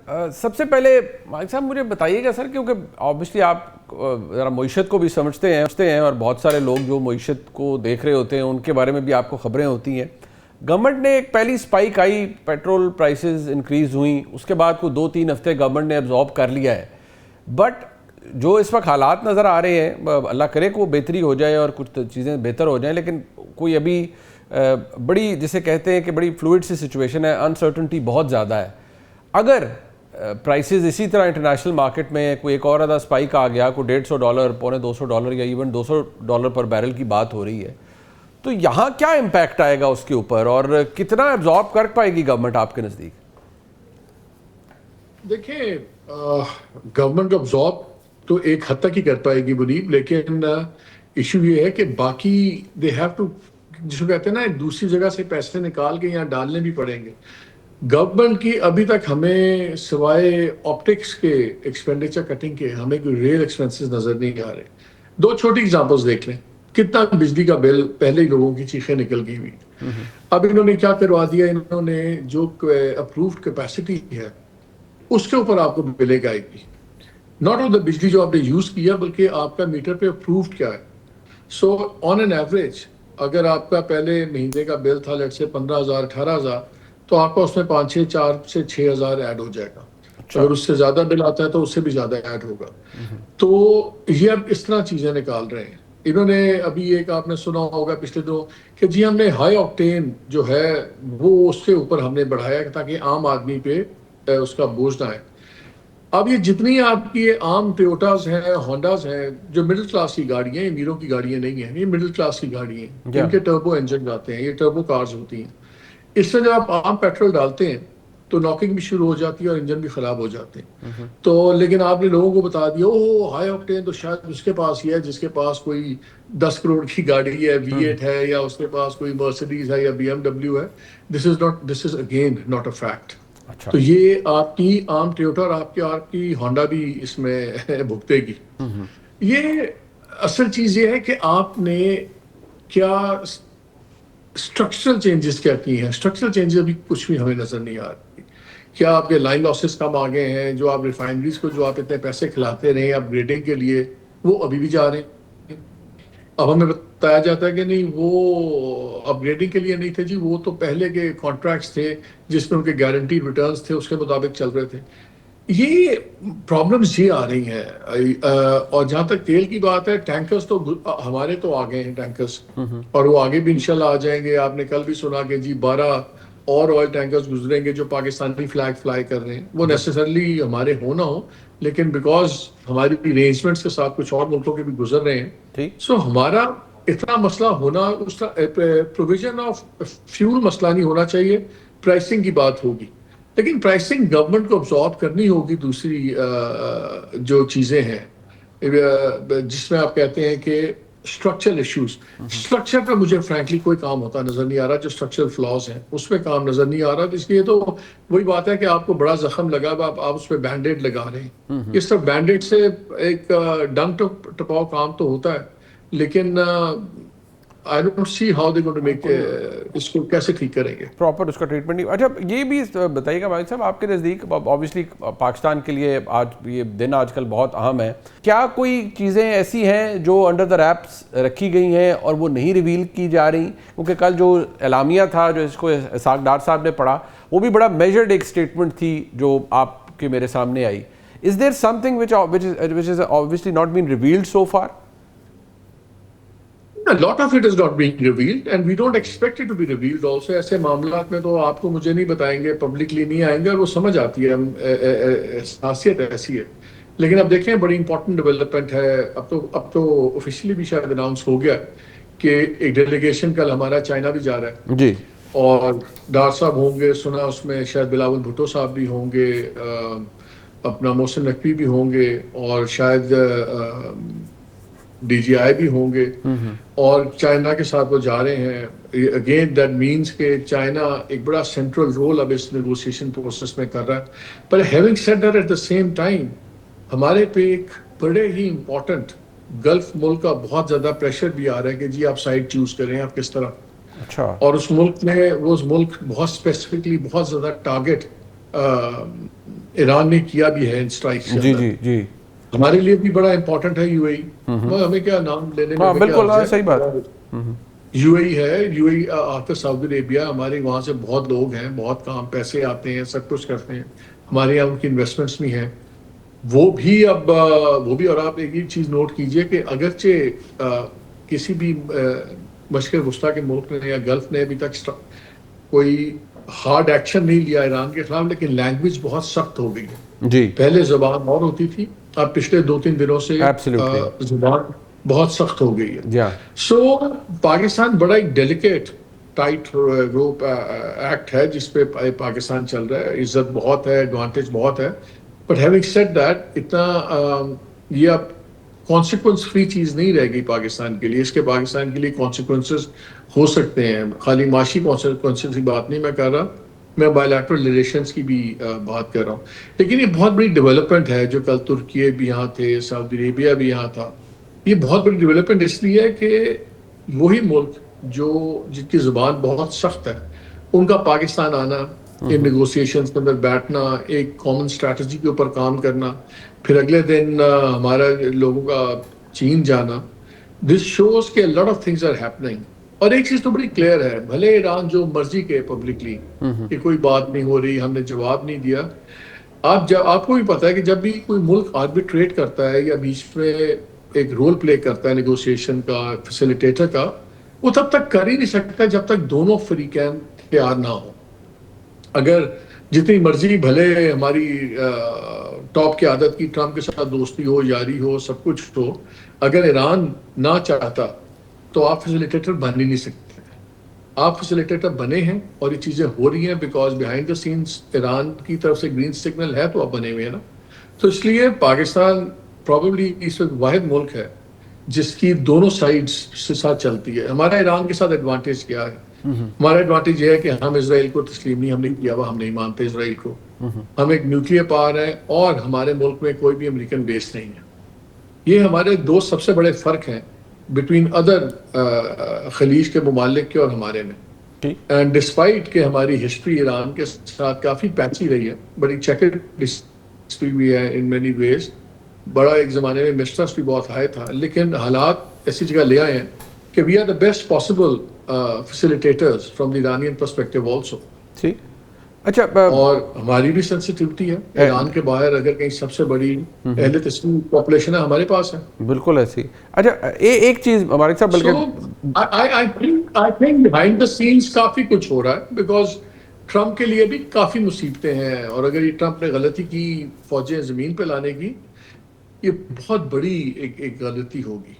سب سے پہلے مالک صاحب مجھے بتائیے گا سر، کیونکہ آبویسلی آپ ذرا معیشت کو بھی سمجھتے ہیں اور بہت سارے لوگ جو معیشت کو دیکھ رہے ہوتے ہیں ان کے بارے میں بھی آپ کو خبریں ہوتی ہیں. گورنمنٹ نے ایک پہلی سپائک آئی، پیٹرول پرائسز انکریز ہوئیں، اس کے بعد کوئی 2-3 ہفتے گورنمنٹ نے ابزارب کر لیا ہے. بٹ جو اس وقت حالات نظر آ رہے ہیں، اللہ کرے کہ وہ بہتری ہو جائے اور کچھ چیزیں بہتر ہو جائیں، لیکن کوئی ابھی بڑی جسے کہتے ہیں کہ بڑی فلوئڈ سی سچویشن ہے، انسرٹنٹی بہت زیادہ ہے. اگر پرائسز اسی طرح انٹرنیشنل مارکیٹ میں کوئی ایک اور آدھا سپائک آ گیا، کوئی $150 $200 یا ایون $200 پر بیرل کی بات ہو رہی ہے، تو یہاں کیا امپیکٹ آئے گا اس کے اوپر اور کتنا ایبزارب کر پائے گی گورنمنٹ آپ کے نزدیک؟ دیکھیں گورنمنٹ ابزارب تو ایک حد تک ہی کر پائے گی منیب، لیکن ایشو یہ ہے کہ باقی دے ہیو ٹو، جس کو کہتے ہیں نا ایک دوسری جگہ سے پیسے نکال کے یہاں ڈالنے بھی پڑیں گے. گورنمنٹ کی ابھی تک ہمیں سوائے آپٹکس کے ایکسپینڈیچر کٹنگ کے ہمیں کوئی ریئل ایکسپینسز نظر نہیں آ رہے. 2 چھوٹی ایگزامپلز دیکھ لیں، کتنا بجلی کا بل پہلے ہی لوگوں کی چیخیں نکل گئی ہوئی. اب انہوں نے کیا کروا دیا، انہوں نے جو اپرووڈ کیپیسٹی ہے اس کے اوپر آپ کو بلیں آئے گی، ناٹ آن دا بجلی جو آپ نے یوز کیا، بلکہ آپ کا میٹر پہ اپرووڈ کیا ہے. سو آن این ایوریج اگر آپ کا پہلے مہینے کا بل تھا لیٹ سے 15,000 18,000، تو آپ کا اس میں 4 سے 6,000 ایڈ ہو جائے گا. اگر اس سے زیادہ بل آتا ہے تو اس سے بھی زیادہ ایڈ ہوگا. تو یہ اب اس طرح چیزیں نکال رہے ہیں. انہوں نے ابھی ایک آپ نے سنا ہوگا پچھلے دو کہ جی ہم نے ہائی آکٹین جو ہے وہ اس کے اوپر ہم نے بڑھایا تاکہ عام آدمی پہ اس کا بوجھ نہ آئے. اب یہ جتنی آپ کی عام ٹویوٹاز ہیں، ہونڈاز ہیں، جو مڈل کلاس کی گاڑیاں ہیں، امیروں کی گاڑیاں نہیں ہیں، یہ مڈل کلاس کی گاڑیاں ہیں، ان کے ٹربو انجن جاتے ہیں، یہ ٹربو کارز ہوتی ہیں. اس سے جب آپ عام پیٹرول ڈالتے ہیں تو ناکنگ بھی شروع ہو جاتی ہے اور انجن بھی خراب ہو جاتے ہیں. تو لیکن آپ نے لوگوں کو بتا دیا ہائی آکٹین تو شاید اس کے پاس ہی ہے جس کے پاس کوئی 10 کروڑ کی گاڑی ہے، V8 ہے، یا اس کے پاس کوئی مرسیڈیز ہے یا BMW ہے. This is again not a fact. تو یہ آپ کی عام ٹویوٹا اور آپ کی ہونڈا بھی اس میں بھگتے گی. یہ اصل چیز یہ ہے کہ آپ نے کیا اسٹرکچرل چینجز کیا کی ہیں. اسٹرکچرل چینجز ابھی کچھ بھی ہمیں نظر نہیں آ رہی. کیا آپ کے لائن لاسز کم آ گئے ہیں؟ جو آپ ریفائنریز کو جو آپ اتنے پیسے کھلاتے رہے اپ گریڈنگ کے لیے، وہ ابھی بھی جا رہے ہیں. اب ہمیں بتایا جاتا ہے کہ نہیں وہ اپ گریڈنگ کے لیے نہیں تھے جی، وہ تو پہلے کے کانٹریکٹس تھے جس میں ان کے گارنٹی ریٹرنز تھے، اس کے مطابق چل رہے تھے. یہ پرابلمز یہ آ رہی ہیں. اور جہاں تک تیل کی بات ہے، ٹینکرز تو ہمارے تو آ گئے ہیں ٹینکرز، اور وہ آگے بھی انشاءاللہ آ جائیں گے. آپ نے کل بھی سنا کہ جی 12 اور آئل ٹینکرز گزریں گے جو پاکستانی فلیگ فلائی کر رہے ہیں. وہ نیسیسرلی ہمارے ہو نہ ہو، لیکن بیکاز ہماری ارینجمنٹس کے ساتھ کچھ اور ملکوں کے بھی گزر رہے ہیں. سو ہمارا اتنا مسئلہ ہونا، اس پروویژن آف فیول مسئلہ نہیں ہونا چاہیے. پرائسنگ کی بات ہوگی، لیکن پرائسنگ گورنمنٹ کو ابزارب کرنی ہوگی. دوسری جو چیزیں ہیں جس میں آپ کہتے ہیں کہ اسٹرکچرل ایشوز، اسٹرکچر پہ مجھے فرینکلی کوئی کام ہوتا نظر نہیں آ رہا. جو اسٹرکچرل فلاز ہیں اس پہ کام نظر نہیں آ رہا. اس لیے تو وہی بات ہے کہ آپ کو بڑا زخم لگا، آپ اس پہ بینڈیڈ لگا رہے ہیں. اس طرح بینڈیڈ سے ایک ڈنگ ٹپاؤ کام تو ہوتا ہے، لیکن I don't see how they're going to make اس کو کیسے ٹھیک کریں گے، پراپر اس کا ٹریٹمنٹ نہیں. اچھا یہ بھی بتائیے گا بھائی صاحب، آپ کے نزدیک آبویسلی پاکستان کے لیے آج یہ دن آج کل بہت اہم ہے، کیا کوئی چیزیں ایسی ہیں جو انڈر دا ریپس رکھی گئی ہیں اور وہ نہیں ریویل کی جا رہی؟ کیونکہ کل جو اعلامیہ تھا جو اس کو اسحاق ڈار صاحب نے پڑھا، وہ بھی بڑا میجرڈ ایک اسٹیٹمنٹ تھی جو آپ کے میرے سامنے آئی. Is there something which is obviously not been revealed so far? A lot of it is not being revealed and we don't expect it to be revealed also. ایسے معاملات میں تو آپ کو مجھے نہیں بتائیں گے، پبلکلی نہیں آئیں گے، اور وہ سمجھ آتی ہے، خاصیت ایسی ہے. لیکن اب دیکھیں بڑی امپورٹنٹ ڈیولپمنٹ ہے. اب تو آفیشلی بھی شاید اناؤنس ہو گیا کہ ایک ڈیلیگیشن کل ہمارا چائنا بھی جا رہا ہے جی، اور ڈار صاحب ہوں گے، سنا اس میں شاید بلاول بھٹو صاحب بھی ہوں گے، اپنا محسن نقوی بھی ہوں گے، اور شاید DGI بھی ہوں گے، اور چائنا کے ساتھ وہ جا رہے ہیں. اگین دیٹ مینس کہ چائنا ایک بڑا سینٹرل رول اب اس نیگوسیشن پروسیس میں کر رہا ہے. پر having said that at the same time ہمارے پہ ایک بڑے ہی امپورٹنٹ گلف ملک کا بہت زیادہ پریشر بھی آ رہا ہے کہ جی آپ سائڈ چوز کریں، آپ کس طرح. اچھا، اور اس ملک میں وہ ملک بہت اسپیسیفکلی بہت زیادہ ٹارگٹ ایران نے کیا بھی ہے ان اسٹرائک سے. جی جی جی ہمارے لیے بھی بڑا امپورٹنٹ ہے یو اے ای. ہمیں کیا نام لینے میں بالکل صحیح بات. یو اے ای ہے. یو اے ای آفٹر سعودی عربیہ ہمارے وہاں سے بہت لوگ ہیں, بہت کام پیسے آتے ہیں, سب کچھ کرتے ہیں. ہمارے یہاں ان کی انویسٹمنٹس بھی ہیں. وہ بھی اور آپ ایک ہی چیز نوٹ کیجئے کہ اگرچہ کسی بھی مشرق وسطیٰ کے ملک نے یا گلف نے ابھی تک کوئی ہارڈ ایکشن نہیں لیا ایران کے خلاف, لیکن لینگویج بہت سخت ہو گئی ہے. جی پہلے زبان اور ہوتی تھی, اب پچھلے 2-3 دنوں سے زبان بہت سخت ہو گئی ہے. سو پاکستان بڑا ایک ڈیلیکیٹ ٹائٹ روپ ایکٹ ہے جس پہ پاکستان چل رہا ہے. عزت بہت ہے, ایڈوانٹیج بہت ہے, بٹ ہیونگ سیڈ دیٹ اتنا یہ اب کانسیکوینس فری چیز نہیں رہے گی پاکستان کے لیے. اس کے پاکستان کے لیے کانسیکوینسز ہو سکتے ہیں. خالی معاشی کانسیکوینسز کی بات نہیں میں کر رہا, میں بائیلیٹرل ریلیشنز کی بھی بات کر رہا ہوں. لیکن یہ بہت بڑی ڈیولپمنٹ ہے جو کل ترکی بھی یہاں تھے, سعودی عربیہ بھی یہاں تھا. یہ بہت بڑی ڈیولپمنٹ اس لیے ہے کہ وہی ملک جن کی زبان بہت سخت ہے ان کا پاکستان آنا, ان نیگوسیشنز کے اندر بیٹھنا, ایک کامن اسٹریٹجی کے اوپر کام کرنا, پھر اگلے دن ہمارا لوگوں کا چین جانا. دس شوز کہ lot of things are happening. اور ایک چیز تو بڑی کلیئر ہے, بھلے ایران جو مرضی کے پبلکلی کہ کوئی بات نہیں ہو رہی, ہم نے جواب نہیں دیا. آپ کو بھی پتا ہے کہ جب بھی کوئی ملک آربیٹریٹ کرتا ہے یا بیچ میں ایک رول پلے کرتا ہے نیگوسیشن کا, فیسیلیٹیٹر کا, وہ تب تک کر ہی نہیں سکتا جب تک دونوں فریقین تیار نہ ہو. اگر جتنی مرضی بھلے ہماری ٹاپ کی عادت کی ٹرمپ کے ساتھ دوستی ہو, یاری ہو, سب کچھ ہو, اگر ایران نہ چاہتا تو آپ فیسیلیٹیٹر بن ہی نہیں سکتے. آپ فیسیلیٹیٹر بنے ہیں اور یہ چیزیں ہو رہی ہیں because behind the sense Iran کی طرف سے گرین سگنل ہے تو آپ بنے ہوئے ہیں نا. تو اس لیے پاکستان پرابیبلی اس وقت واحد ملک ہے جس کی دونوں سائڈز سے ساتھ چلتی ہے. ہمارا ایران کے ساتھ ایڈوانٹیج کیا ہے؟ ہمارا ایڈوانٹیج یہ ہے کہ ہم اسرائیل کو تسلیم نہیں, ہم نہیں کیا ہوا, ہم نہیں مانتے اسرائیل کو. ہم ایک نیوکلیئر پاور ہیں اور ہمارے ملک میں کوئی بھی امریکن بیس نہیں ہے. یہ ہمارے دو سب سے بڑے فرق ہیں بٹوین ادر خلیج کے ممالک کے اور ہمارے میں. اینڈ ڈسپائٹ کہ ہماری ہسٹری ایران کے ساتھ کافی پیچی رہی ہے, بڑی چیکرڈ ہسٹری بھی ہے ان مینی ویز. بڑا ایک زمانے میں مسٹرسٹ بھی بہت ہائی تھا, لیکن حالات ایسی جگہ لے آئے ہیں کہ we are the best possible facilitators from the Iranian perspective also. اچھا, اور ہماری بھی سینسٹیوٹی ہے. ایران کے باہر اگر کہیں سب سے بڑی اہل تسلیم پاپولیشن ہے ہمارے پاس ہے. بالکل ایسی. اچھا ایک چیز ہمارے ساتھ بلکہ I think behind the sense کافی کچھ ہو رہا ہے بیکاز ٹرمپ کے لیے بھی کافی مصیبتیں ہیں. اور اگر یہ ٹرمپ نے غلطی کی فوجیں زمین پہ لانے کی, یہ بہت بڑی ایک غلطی ہوگی.